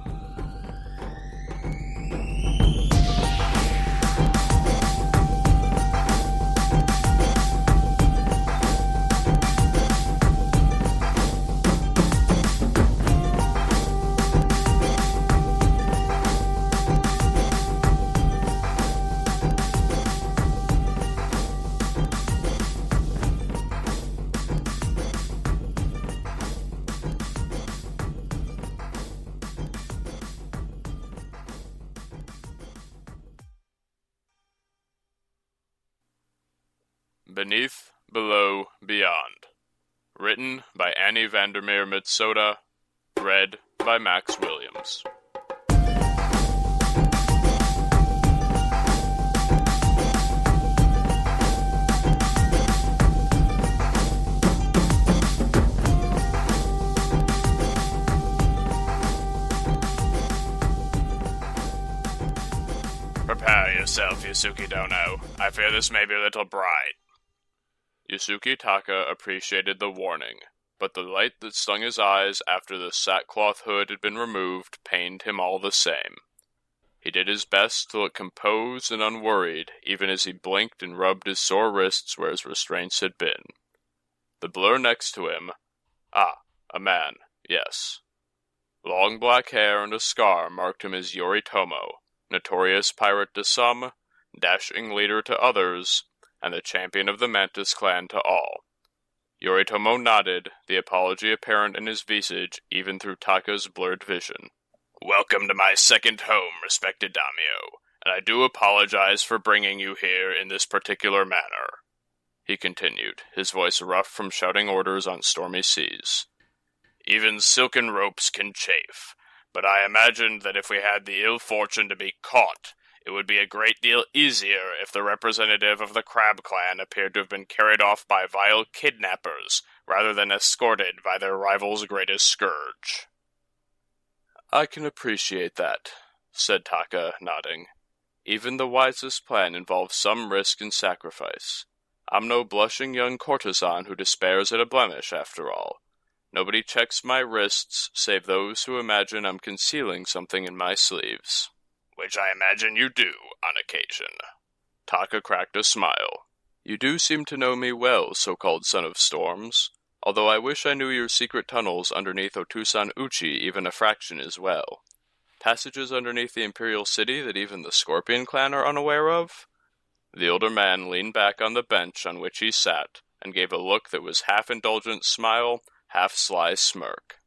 Beneath, Below, Beyond. Written by Annie Vandermeer Mitsoda. Read by Max Williams. Prepare yourself, Yasuki Dono. I fear this may be a little bright. Yasuki Taka appreciated the warning, but the light that stung his eyes after the sackcloth hood had been removed pained him all the same. He did his best to look composed and unworried, even as he blinked and rubbed his sore wrists where his restraints had been. The blur next to him, a man, yes. Long black hair and a scar marked him as Yoritomo, notorious pirate to some, dashing leader to others, and the champion of the Mantis clan to all. Yoritomo nodded, the apology apparent in his visage even through Taka's blurred vision. Welcome to my second home, respected daimyo, and I do apologize for bringing you here in this particular manner, he continued, his voice rough from shouting orders on stormy seas. Even silken ropes can chafe, but I imagined that if we had the ill fortune to be caught, it would be a great deal easier if the representative of the Crab Clan appeared to have been carried off by vile kidnappers, rather than escorted by their rival's greatest scourge. I can appreciate that, said Taka, nodding. Even the wisest plan involves some risk and sacrifice. I'm no blushing young courtesan who despairs at a blemish, after all. Nobody checks my wrists save those who imagine I'm concealing something in my sleeves. Which I imagine you do, on occasion. Taka cracked a smile. You do seem to know me well, so-called son of storms, although I wish I knew your secret tunnels underneath Otusan Uchi even a fraction as well. Passages underneath the Imperial City that even the Scorpion clan are unaware of? The older man leaned back on the bench on which he sat, and gave a look that was half-indulgent smile, half-sly smirk.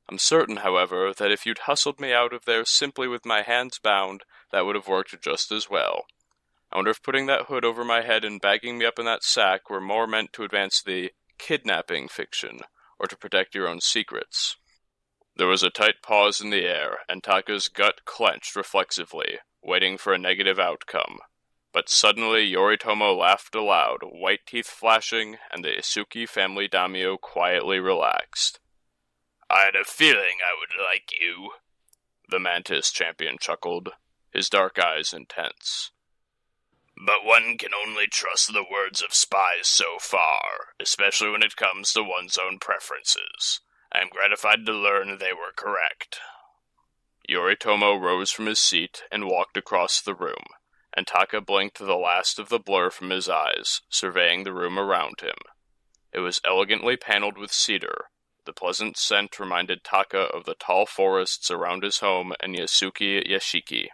I'm certain, however, that if you'd hustled me out of there simply with my hands bound, that would have worked just as well. I wonder if putting that hood over my head and bagging me up in that sack were more meant to advance the kidnapping fiction, or to protect your own secrets. There was a tight pause in the air, and Taka's gut clenched reflexively, waiting for a negative outcome. But suddenly Yoritomo laughed aloud, white teeth flashing, and the Isuki family daimyo quietly relaxed. I had a feeling I would like you, the Mantis champion chuckled, his dark eyes intense. But one can only trust the words of spies so far, especially when it comes to one's own preferences. I am gratified to learn they were correct. Yoritomo rose from his seat and walked across the room, and Taka blinked the last of the blur from his eyes, surveying the room around him. It was elegantly paneled with cedar. The pleasant scent reminded Taka of the tall forests around his home in Yasuki Yashiki,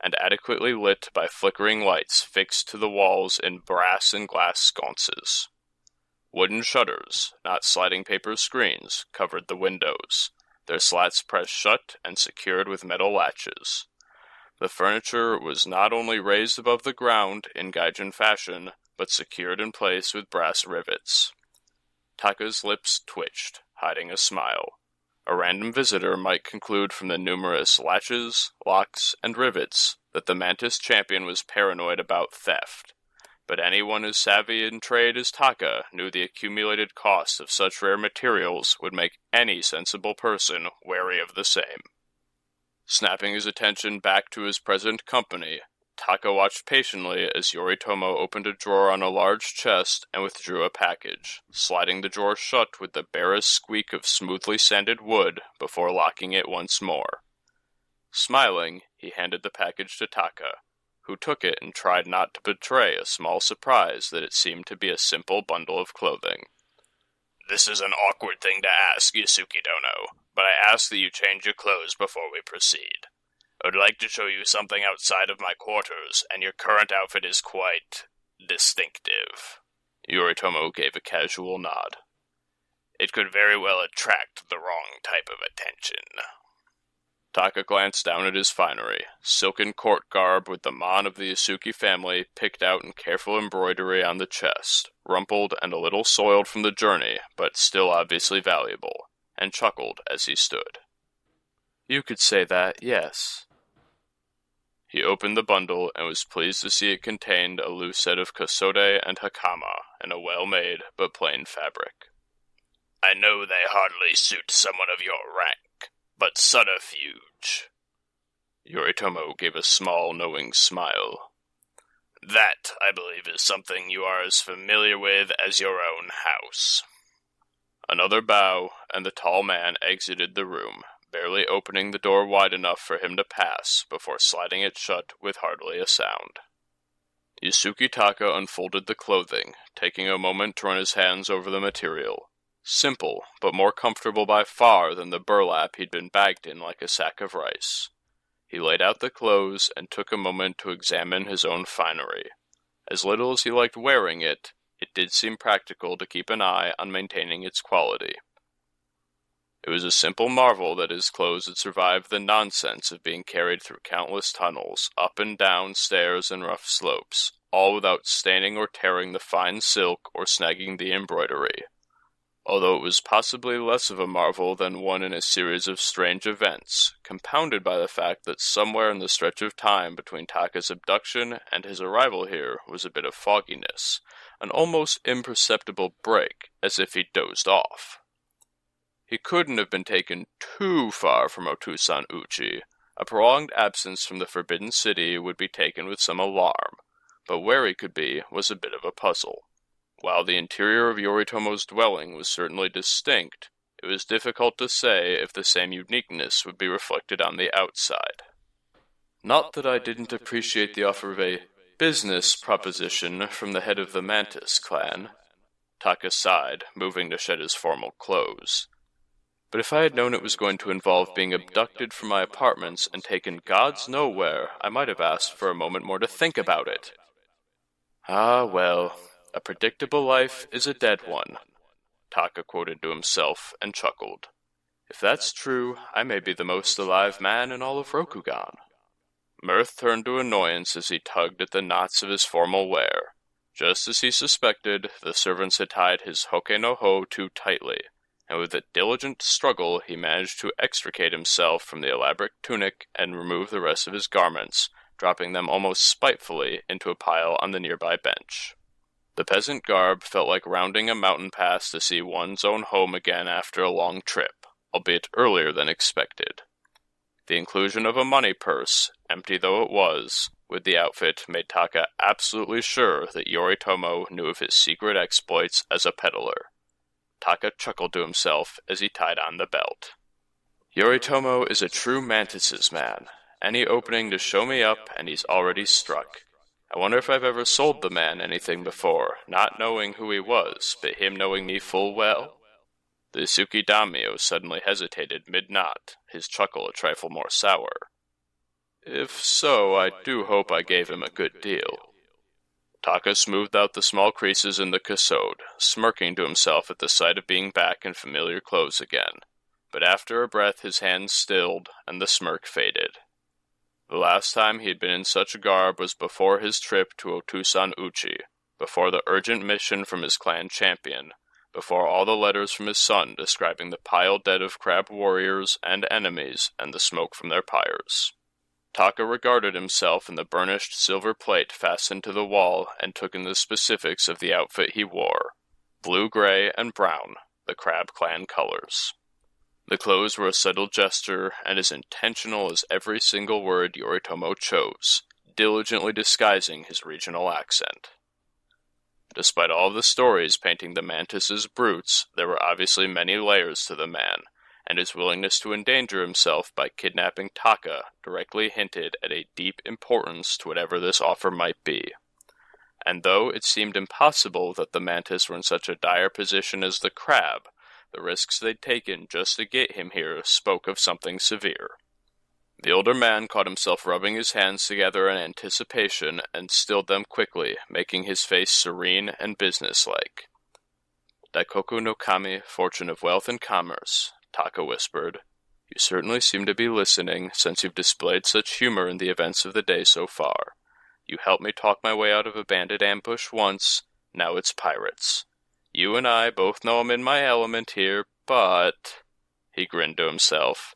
and adequately lit by flickering lights fixed to the walls in brass and glass sconces. Wooden shutters, not sliding paper screens, covered the windows, their slats pressed shut and secured with metal latches. The furniture was not only raised above the ground in Gaijin fashion, but secured in place with brass rivets. Taka's lips twitched, hiding a smile. A random visitor might conclude from the numerous latches, locks, and rivets that the Mantis champion was paranoid about theft. But anyone as savvy in trade as Taka knew the accumulated cost of such rare materials would make any sensible person wary of the same. Snapping his attention back to his present company, Taka watched patiently as Yoritomo opened a drawer on a large chest and withdrew a package, sliding the drawer shut with the barest squeak of smoothly sanded wood before locking it once more. Smiling, he handed the package to Taka, who took it and tried not to betray a small surprise that it seemed to be a simple bundle of clothing. This is an awkward thing to ask, Yasuki Dono, but I ask that you change your clothes before we proceed. I would like to show you something outside of my quarters, and your current outfit is quite distinctive. Yoritomo gave a casual nod. It could very well attract the wrong type of attention. Taka glanced down at his finery, silken court garb with the mon of the Yasuki family picked out in careful embroidery on the chest, rumpled and a little soiled from the journey, but still obviously valuable, and chuckled as he stood. You could say that, yes. He opened the bundle and was pleased to see it contained a loose set of kasode and hakama in a well-made but plain fabric. I know they hardly suit someone of your rank, but subterfuge. Yoritomo gave a small, knowing smile. That, I believe, is something you are as familiar with as your own house. Another bow, and the tall man exited the room, barely opening the door wide enough for him to pass before sliding it shut with hardly a sound. Yasuki Taka unfolded the clothing, taking a moment to run his hands over the material. Simple, but more comfortable by far than the burlap he'd been bagged in like a sack of rice. He laid out the clothes and took a moment to examine his own finery. As little as he liked wearing it, it did seem practical to keep an eye on maintaining its quality. It was a simple marvel that his clothes had survived the nonsense of being carried through countless tunnels, up and down stairs and rough slopes, all without staining or tearing the fine silk or snagging the embroidery. Although it was possibly less of a marvel than one in a series of strange events, compounded by the fact that somewhere in the stretch of time between Taka's abduction and his arrival here was a bit of fogginess, an almost imperceptible break, as if he'd dozed off. He couldn't have been taken too far from Otusan Uchi. A prolonged absence from the Forbidden City would be taken with some alarm, but where he could be was a bit of a puzzle. While the interior of Yoritomo's dwelling was certainly distinct, it was difficult to say if the same uniqueness would be reflected on the outside. Not that I didn't appreciate the offer of a business proposition from the head of the Mantis clan. Taka sighed, moving to shed his formal clothes. But if I had known it was going to involve being abducted from my apartments and taken God's nowhere, I might have asked for a moment more to think about it. Ah, well, a predictable life is a dead one, Taka quoted to himself and chuckled. If that's true, I may be the most alive man in all of Rokugan. Mirth turned to annoyance as he tugged at the knots of his formal wear. Just as he suspected, the servants had tied his hoke no ho too tightly, and with a diligent struggle he managed to extricate himself from the elaborate tunic and remove the rest of his garments, dropping them almost spitefully into a pile on the nearby bench. The peasant garb felt like rounding a mountain pass to see one's own home again after a long trip, albeit earlier than expected. The inclusion of a money purse, empty though it was, with the outfit made Taka absolutely sure that Yoritomo knew of his secret exploits as a peddler. Taka chuckled to himself as he tied on the belt. Yoritomo is a true Mantis's man. Any opening to show me up, and he's already struck. I wonder if I've ever sold the man anything before, not knowing who he was, but him knowing me full well? The Isuki daimyo suddenly hesitated mid-knot, his chuckle a trifle more sour. If so, I do hope I gave him a good deal. Taka smoothed out the small creases in the cassode, smirking to himself at the sight of being back in familiar clothes again. But after a breath his hands stilled, and the smirk faded. The last time he had been in such garb was before his trip to Otusan Uchi, before the urgent mission from his clan champion, before all the letters from his son describing the piled dead of crab warriors and enemies and the smoke from their pyres. Taka regarded himself in the burnished silver plate fastened to the wall and took in the specifics of the outfit he wore. Blue, gray, and brown, the Crab Clan colors. The clothes were a subtle gesture and as intentional as every single word Yoritomo chose, diligently disguising his regional accent. Despite all the stories painting the Mantis as brutes, there were obviously many layers to the man, and his willingness to endanger himself by kidnapping Taka directly hinted at a deep importance to whatever this offer might be. And though it seemed impossible that the Mantis were in such a dire position as the crab, the risks they'd taken just to get him here spoke of something severe. The older man caught himself rubbing his hands together in anticipation and stilled them quickly, making his face serene and businesslike. Daikoku no Kami, fortune of wealth and commerce, Taka whispered. You certainly seem to be listening, since you've displayed such humor in the events of the day so far. You helped me talk my way out of a bandit ambush once, now it's pirates. You and I both know I'm in my element here, but... He grinned to himself.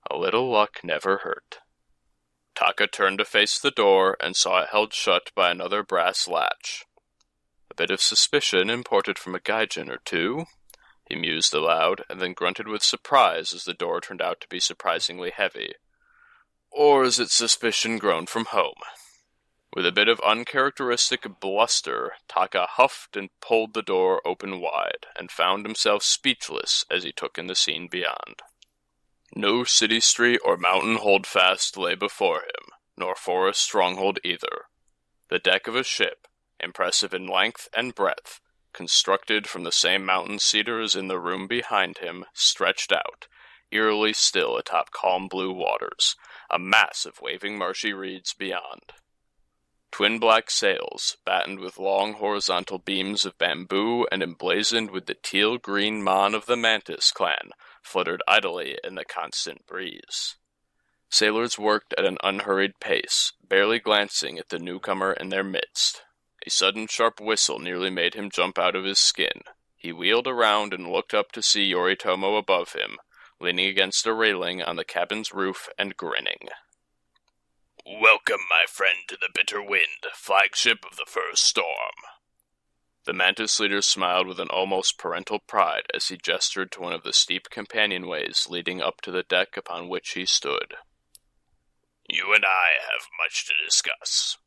A little luck never hurt. Taka turned to face the door and saw it held shut by another brass latch. A bit of suspicion imported from a gaijin or two, he mused aloud, and then grunted with surprise as the door turned out to be surprisingly heavy. Or is it suspicion grown from home? With a bit of uncharacteristic bluster, Taka huffed and pulled the door open wide, and found himself speechless as he took in the scene beyond. No city street or mountain holdfast lay before him, nor forest stronghold either. The deck of a ship, impressive in length and breadth, constructed from the same mountain cedars in the room behind him, stretched out, eerily still atop calm blue waters, a mass of waving marshy reeds beyond. Twin black sails, battened with long horizontal beams of bamboo and emblazoned with the teal-green mon of the Mantis clan, fluttered idly in the constant breeze. Sailors worked at an unhurried pace, barely glancing at the newcomer in their midst. A sudden sharp whistle nearly made him jump out of his skin. He wheeled around and looked up to see Yoritomo above him, leaning against a railing on the cabin's roof and grinning. "Welcome, my friend, to the Bitter Wind, flagship of the first storm." The Mantis leader smiled with an almost parental pride as he gestured to one of the steep companionways leading up to the deck upon which he stood. "You and I have much to discuss."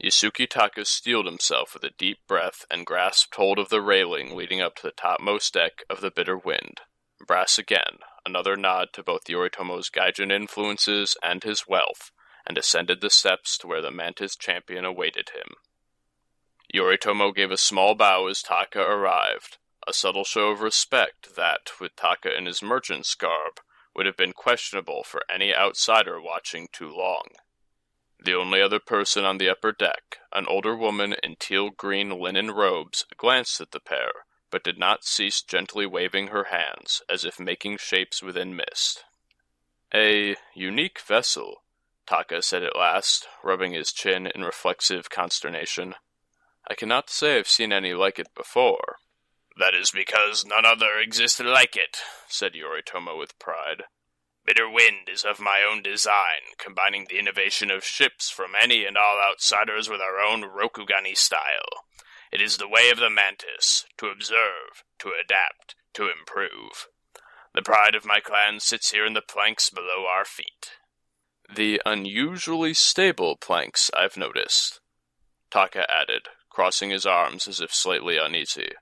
Yasuki Taka steeled himself with a deep breath and grasped hold of the railing leading up to the topmost deck of the Bitter Wind. Brass again, another nod to both Yoritomo's Gaijin influences and his wealth, and ascended the steps to where the Mantis champion awaited him. Yoritomo gave a small bow as Taka arrived, a subtle show of respect that, with Taka in his merchant's garb, would have been questionable for any outsider watching too long. The only other person on the upper deck, an older woman in teal-green linen robes, glanced at the pair, but did not cease gently waving her hands, as if making shapes within mist. "A unique vessel," Taka said at last, rubbing his chin in reflexive consternation. "I cannot say I've seen any like it before." "That is because none other existed like it," said Yoritomo with pride. "Bitter Wind is of my own design, combining the innovation of ships from any and all outsiders with our own Rokugani style. It is the way of the Mantis, to observe, to adapt, to improve. The pride of my clan sits here in the planks below our feet." "The unusually stable planks, I've noticed," Taka added, crossing his arms as if slightly uneasy.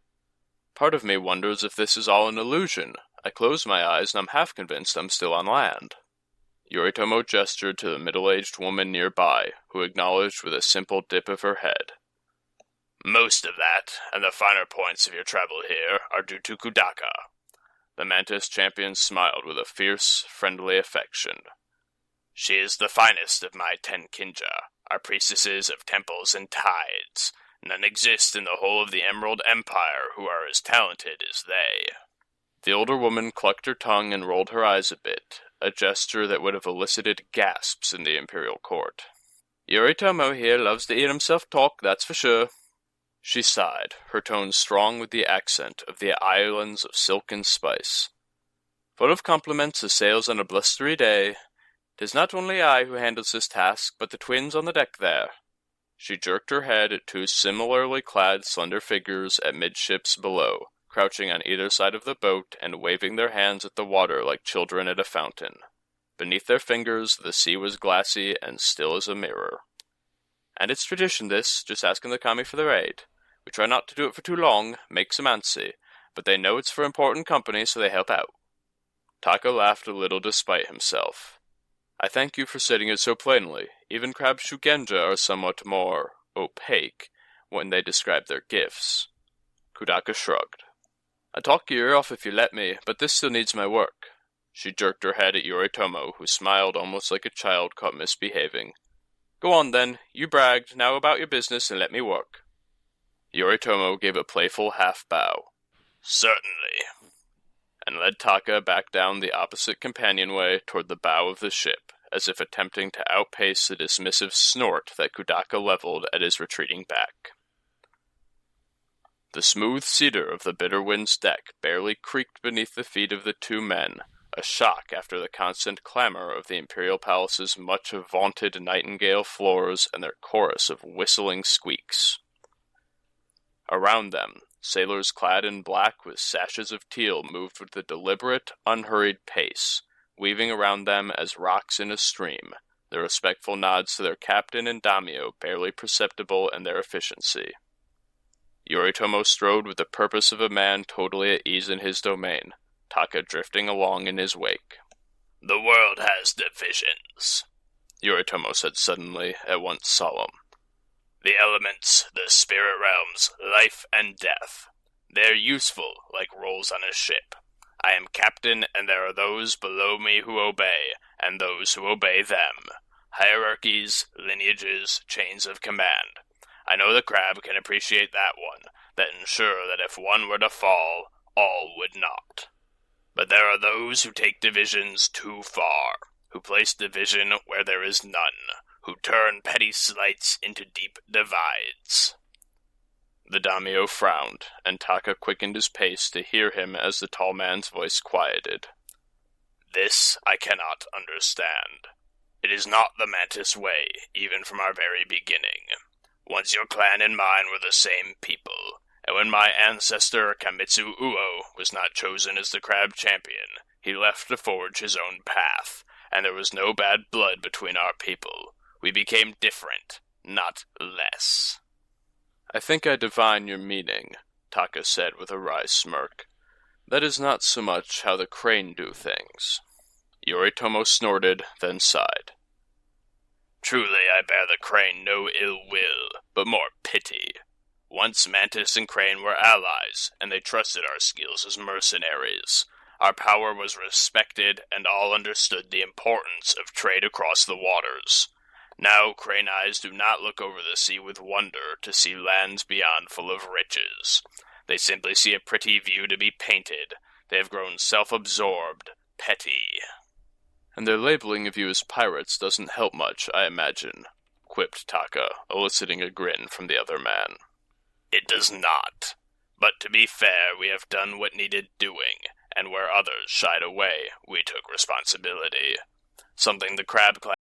"Part of me wonders if this is all an illusion. I close my eyes and I'm half convinced I'm still on land." Yoritomo gestured to the middle-aged woman nearby, who acknowledged with a simple dip of her head. "Most of that, and the finer points of your travel here, are due to Kudaka." The Mantis champion smiled with a fierce, friendly affection. "She is the finest of my 10 kinja, our priestesses of temples and tides. None exist in the whole of the Emerald Empire who are as talented as they." The older woman clucked her tongue and rolled her eyes a bit, a gesture that would have elicited gasps in the imperial court. "Yoritomo here loves to hear himself talk, that's for sure." She sighed, her tones strong with the accent of the islands of silk and spice. "Full of compliments as sails on a blustery day. 'Tis not only I who handles this task, but the twins on the deck there." She jerked her head at two similarly clad slender figures at midships below, crouching on either side of the boat and waving their hands at the water like children at a fountain. Beneath their fingers, the sea was glassy and still as a mirror. "And it's tradition this, just asking the kami for their aid. We try not to do it for too long, make some antsy, but they know it's for important company, so they help out." Taka laughed a little despite himself. "I thank you for stating it so plainly. Even crab shugenja are somewhat more opaque when they describe their gifts." Kudaka shrugged. "I'd talk your ear off if you let me, but this still needs my work." She jerked her head at Yoritomo, who smiled almost like a child caught misbehaving. "Go on then, you bragged, now about your business and let me work." Yoritomo gave a playful half-bow. "Certainly," and led Taka back down the opposite companionway toward the bow of the ship, as if attempting to outpace the dismissive snort that Kudaka leveled at his retreating back. The smooth cedar of the Bitter Wind's deck barely creaked beneath the feet of the two men, a shock after the constant clamor of the Imperial Palace's much-vaunted nightingale floors and their chorus of whistling squeaks. Around them, sailors clad in black with sashes of teal moved with a deliberate, unhurried pace, weaving around them as rocks in a stream, the respectful nods to their captain and daimyo barely perceptible in their efficiency. Yoritomo strode with the purpose of a man totally at ease in his domain, Taka drifting along in his wake. "The world has divisions," Yoritomo said suddenly, at once solemn. "The elements, the spirit realms, life and death. They're useful, like roles on a ship. I am captain, and there are those below me who obey, and those who obey them. Hierarchies, lineages, chains of command. I know the crab can appreciate that one, that ensure that if one were to fall, all would not. But there are those who take divisions too far, who place division where there is none, who turn petty slights into deep divides. The daimyo frowned, and Taka quickened his pace to hear him as the tall man's voice quieted. This I cannot understand. It is not the Mantis way, even from our very beginning. Once your clan and mine were the same people, and when my ancestor Kamitsu Uo was not chosen as the crab champion, he left to forge his own path, and there was no bad blood between our people. We became different, not less. I think I divine your meaning, Taka said with a wry smirk. That is not so much how the crane do things. Yoritomo snorted, then sighed. Truly I bear the crane no ill will, but more pity. Once Mantis and Crane were allies, and they trusted our skills as mercenaries. Our power was respected, and all understood the importance of trade across the waters. Now Crane eyes do not look over the sea with wonder to see lands beyond full of riches. They simply see a pretty view to be painted. They have grown self-absorbed, petty. And their labeling of you as pirates doesn't help much, I imagine, quipped Taka, eliciting a grin from the other man. It does not. But to be fair, we have done what needed doing, and where others shied away, we took responsibility. Something the Crab Clan